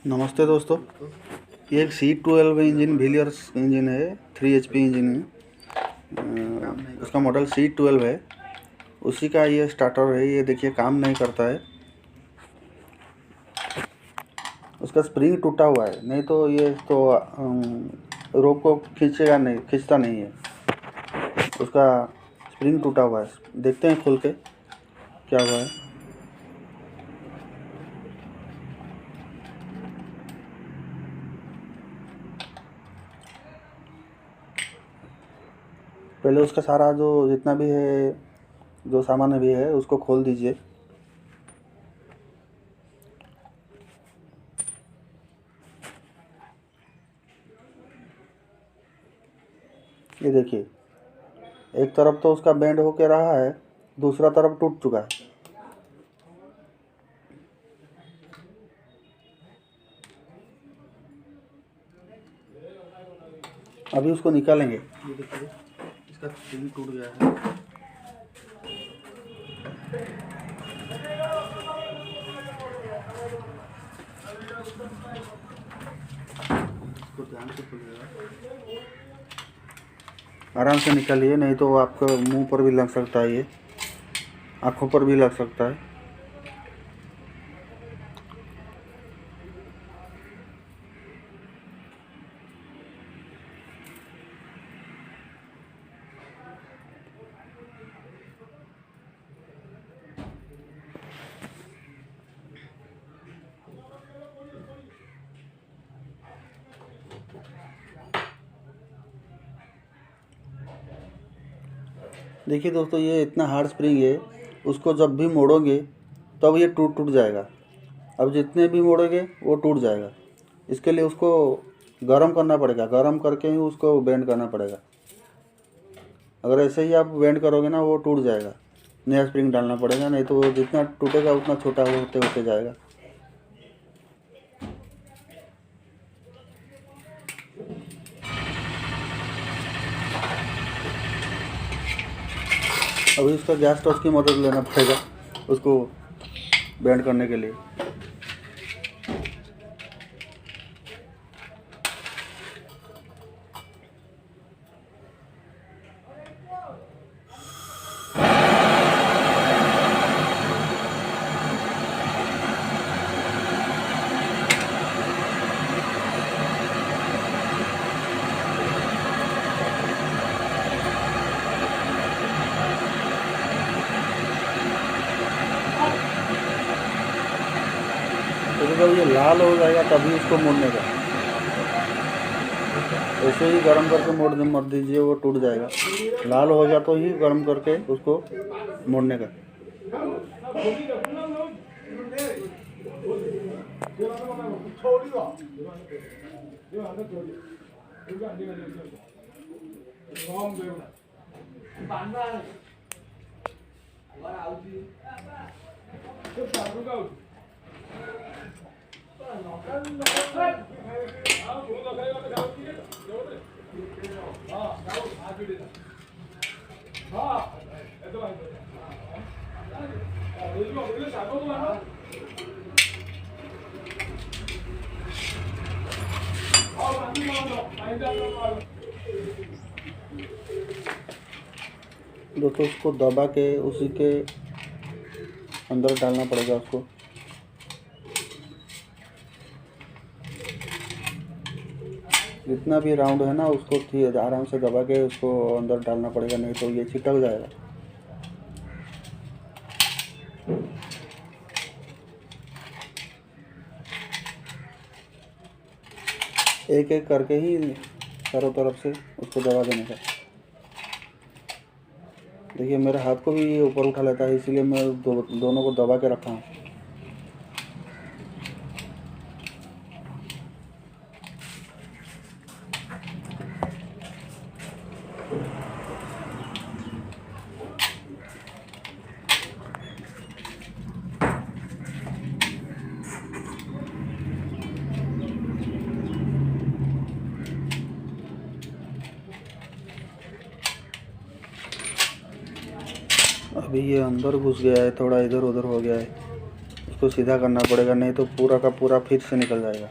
नमस्ते दोस्तों। ये एक C12 इंजन व्हीलियर्स इंजन है, 3 HP इंजन है। उसका मॉडल C12 है। उसी का ये स्टार्टर है। ये देखिए काम नहीं करता है। उसका स्प्रिंग टूटा हुआ है, नहीं तो ये तो रोप को खींचता नहीं है। उसका स्प्रिंग टूटा हुआ है। देखते हैं खोल के क्या हुआ है। पहले उसका सारा जो जितना भी है, जो सामान भी है, उसको खोल दीजिए। ये देखिए, एक तरफ तो उसका बेंड होके रहा है, दूसरा तरफ टूट चुका है। अभी उसको निकालेंगे। ये देखिए, इसका स्प्रिंग टूट गया है। इसको ध्यान से खोलिएगा, आराम से निकालिए, नहीं तो आपके मुंह पर भी लग सकता है, ये आँखों पर भी लग सकता है। देखिए दोस्तों, ये इतना हार्ड स्प्रिंग है, उसको जब भी मोड़ोगे तब ये टूट जाएगा। अब जितने भी मोड़ोगे वो टूट जाएगा। इसके लिए उसको गर्म करना पड़ेगा, गर्म करके ही उसको बेंड करना पड़ेगा। अगर ऐसे ही आप बेंड करोगे ना, वो टूट जाएगा। नया स्प्रिंग डालना पड़ेगा, नहीं तो वो जितना टूटेगा उतना छोटा होते होते जाएगा। अभी उसका गैस टॉर्च की मदद लेना पड़ेगा उसको बेंड करने के लिए। तो जब ये लाल हो जाएगा तभी उसको मोड़ने का। ऐसे ही गर्म करके मोड़ दीजिए, वो टूट जाएगा। लाल हो जाए तो ही गर्म करके उसको मोड़ने का। दोस्तों, उसको दबा के उसी के अंदर डालना पड़ेगा उसको। जितना भी राउंड है ना, उसको आराम से दबा के उसको अंदर डालना पड़ेगा, नहीं तो ये चिटक जाएगा। एक एक करके ही चारों तरफ से उसको दबा देने का। देखिए, मेरे हाथ को भी ये ऊपर उठा लेता है, इसीलिए मैं दोनों को दबा के रखा हूँ। अभी ये अंदर घुस गया है, थोड़ा इधर उधर हो गया है। इसको सीधा करना पड़ेगा, नहीं तो पूरा का पूरा फिर से निकल जाएगा।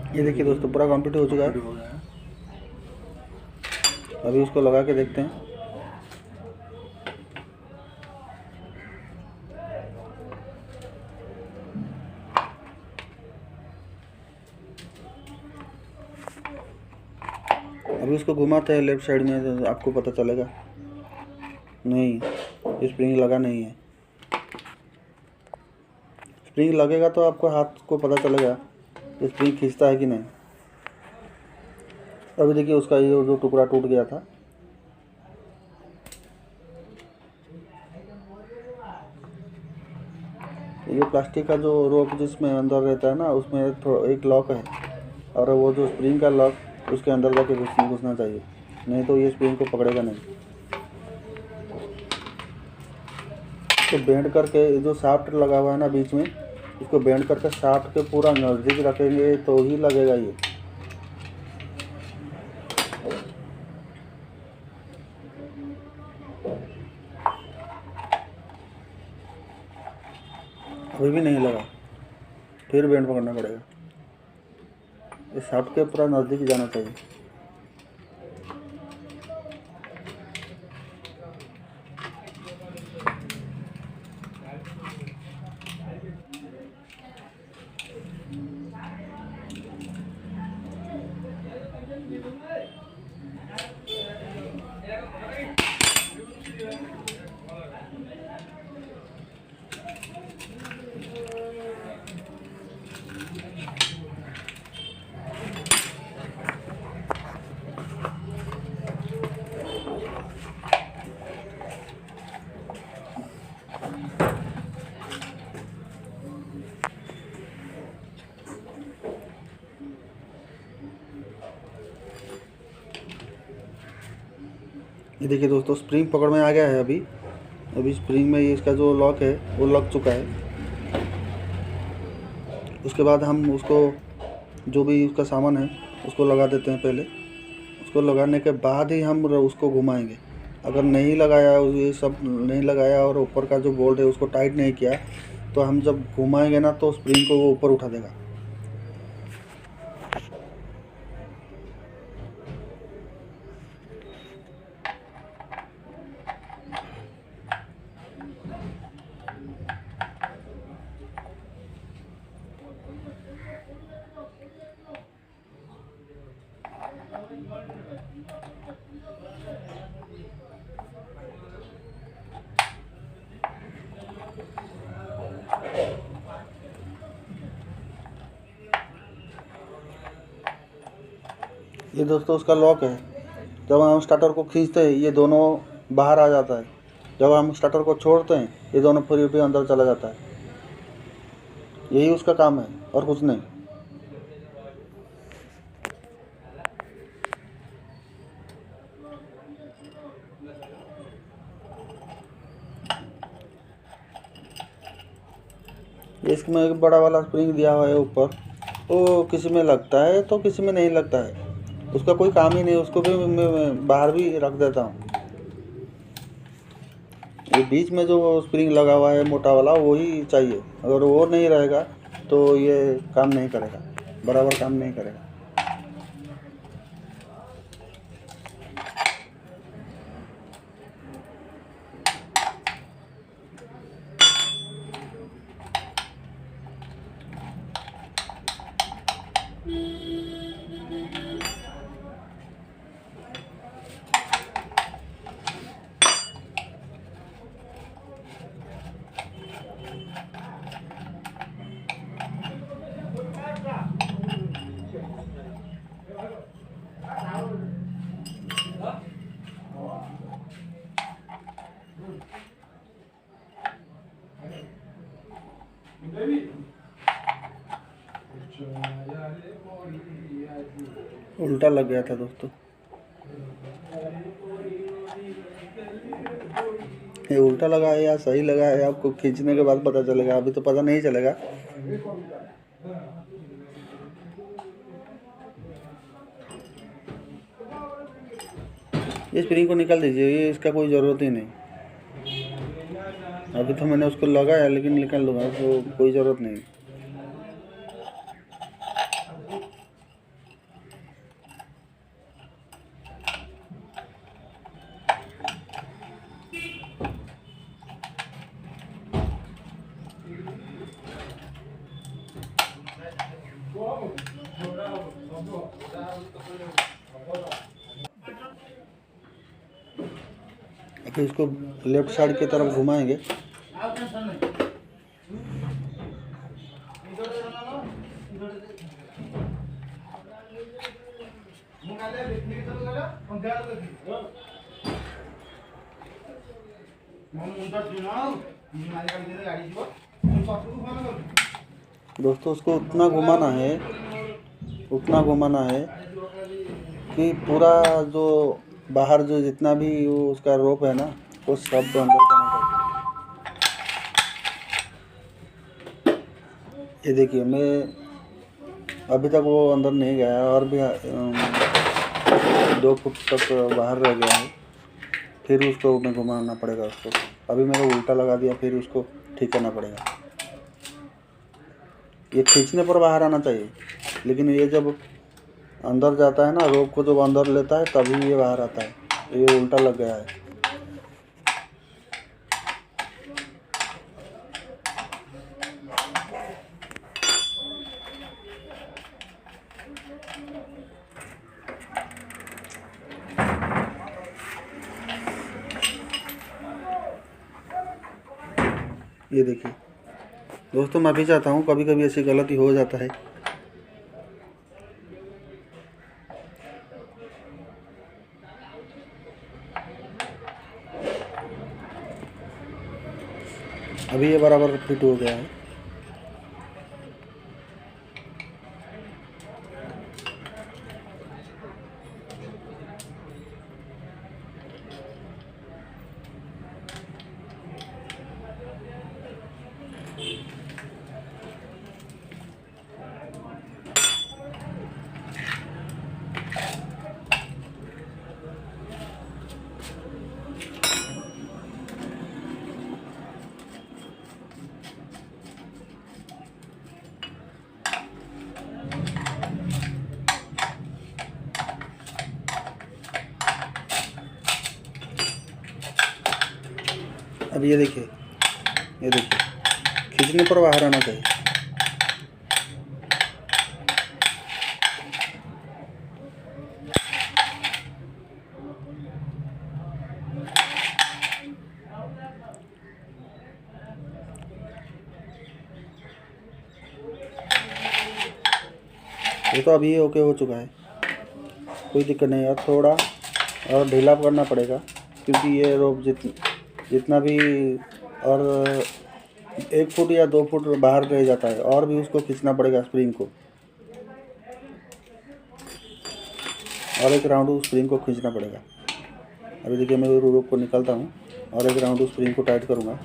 ये देखिए दोस्तों पूरा कंप्लीट हो चुका है। अभी उसको लगा के देखते हैं। अभी उसको घुमाते हैं लेफ्ट साइड में, तो आपको पता चलेगा। नहीं, स्प्रिंग लगा नहीं है। स्प्रिंग लगेगा तो आपको हाथ को पता चलेगा स्प्रिंग खींचता है कि नहीं। अभी देखिए उसका ये जो टुकड़ा टूट गया था, ये प्लास्टिक का जो रोप जिसमें अंदर रहता है ना, उसमें एक लॉक है, और वो जो स्प्रिंग का लॉक उसके अंदर जाके घुसना चाहिए, नहीं तो ये स्प्रिंग को पकड़ेगा नहीं। तो बेंड करके जो शाफ्ट लगा हुआ है ना बीच में, इसको बेंड करके शाफ्ट के पूरा नज़दीक रखेंगे तो ही लगेगा ये। अभी भी नहीं लगा, फिर बेंड पकड़ना पड़ेगा। ये शाफ्ट के पूरा नज़दीक जाना चाहिए। ये देखिए दोस्तों स्प्रिंग पकड़ में आ गया है। अभी स्प्रिंग में ये इसका जो लॉक है वो लग चुका है। उसके बाद हम उसको जो भी उसका सामान है उसको लगा देते हैं। पहले उसको लगाने के बाद ही हम उसको घुमाएंगे। अगर नहीं लगाया, ये सब नहीं लगाया और ऊपर का जो बोल्ट है उसको टाइट नहीं किया, तो हम जब घुमाएंगे ना तो स्प्रिंग को वो ऊपर उठा देगा। ये दोस्तों उसका लॉक है। जब हम स्टार्टर को खींचते हैं ये दोनों बाहर आ जाता है, जब हम स्टार्टर को छोड़ते हैं ये दोनों फिर भी अंदर चला जाता है। यही उसका काम है और कुछ नहीं। इसमें एक बड़ा वाला स्प्रिंग दिया हुआ है ऊपर, तो किसी में लगता है तो किसी में नहीं लगता है। उसका कोई काम ही नहीं, उसको भी मैं बाहर भी रख देता हूँ। ये बीच में जो स्प्रिंग लगा हुआ है मोटा वाला वही चाहिए। अगर वो नहीं रहेगा तो ये काम नहीं करेगा, बराबर काम नहीं करेगा। उल्टा लग गया था दोस्तों, ये उल्टा लगा है या सही लगा है आपको खींचने के बाद पता चलेगा, अभी तो पता नहीं चलेगा। ये स्प्रिंग को निकाल दीजिए, ये इसका कोई ज़रूरत ही नहीं। अभी तो मैंने उसको लगाया लेकिन निकाल लूँगा, तो कोई ज़रूरत नहीं। फिर इसको लेफ्ट साइड की तरफ घुमाएंगे। दोस्तों उसको उतना घुमाना है कि पूरा जो बाहर जो जितना भी वो उसका रोप है ना, वो सब अंदर करना चाहिए। ये देखिए, मैं अभी तक वो अंदर नहीं गया और भी 2 फुट तक बाहर रह गया है। फिर उसको मैं घुमाना पड़ेगा उसको। अभी मैंने उल्टा लगा दिया, फिर उसको ठीक करना पड़ेगा। ये खींचने पर बाहर आना चाहिए, लेकिन ये जब अंदर जाता है ना, रोप को जब अंदर लेता है तभी ये बाहर आता है। ये उल्टा लग गया है। ये देखिए दोस्तों, मैं भी चाहता हूँ, कभी कभी ऐसी गलती हो जाता है। अभी ये बराबर फिट हो गया है। अब ये देखिए, खींचने पर बाहर आना चाहिए। ये तो अभी ओके हो चुका है, कोई दिक्कत नहीं है। थोड़ा और ढीला करना पड़ेगा, क्योंकि ये रोप जितना भी और 1 फुट या 2 फुट बाहर रह जाता है, और भी उसको खींचना पड़ेगा स्प्रिंग को, और एक राउंड स्प्रिंग को खींचना पड़ेगा। अभी देखिए, मैं रोप को निकालता हूँ और एक राउंड स्प्रिंग को टाइट करूँगा।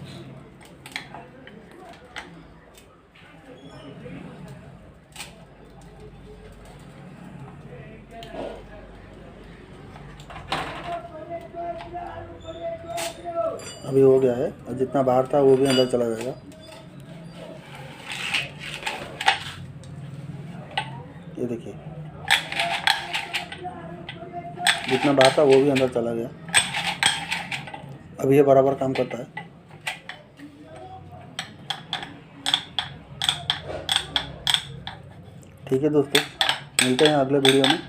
अभी हो गया है, और जितना बाहर था वो भी अंदर चला जाएगा। ये देखिए, जितना बाहर था वो भी अंदर चला गया। अभी ये बराबर काम करता है। ठीक है दोस्तों, मिलते हैं अगले वीडियो में।